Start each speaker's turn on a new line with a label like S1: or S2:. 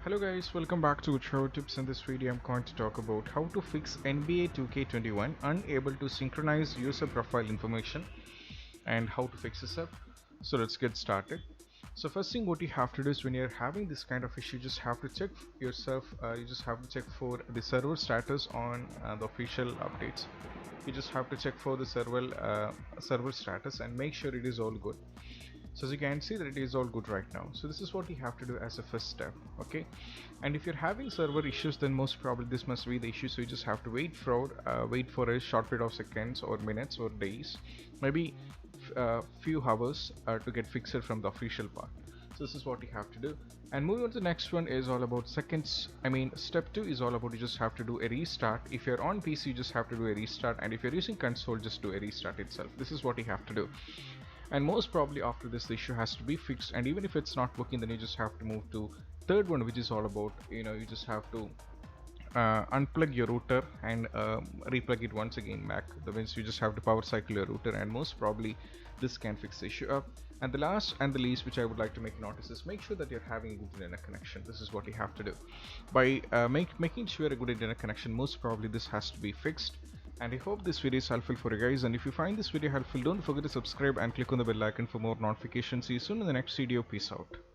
S1: Hello guys, welcome back to Show Tips. In this video I'm going to talk about how to fix NBA 2K21 unable to synchronize user profile information and how to fix this up. So let's get started. So first thing what you have to do is when you're having this kind of issue, you just have to check yourself, you just have to check for the server status on the official updates. You just have to check for the server status and make sure it is all good. So as you can see that it is all good right now. So this is what you have to do as a first step, okay? And if you're having server issues, then most probably this must be the issue. So you just have to wait for a short period of seconds or minutes or days, maybe few hours to get fixed from the official part. So this is what you have to do. And moving on to the next one is all about seconds. Step 2 is all about you just have to do a restart. If you're on PC, you just have to do a restart, and if you're using console, just do a restart itself. This is what you have to do. And most probably after this, the issue has to be fixed, and even if it's not working, then you just have to move to third one, which is all about, you just have to unplug your router and replug it once again back. That means you just have to power cycle your router, and most probably this can fix the issue up. And the last and the least, which I would like to make notice, is make sure that you're having a good internet connection. This is what you have to do. By making sure a good internet connection, most probably this has to be fixed. And I hope this video is helpful for you guys, and if you find this video helpful, don't forget to subscribe and click on the bell icon for more notifications. See you soon in the next video. Peace out.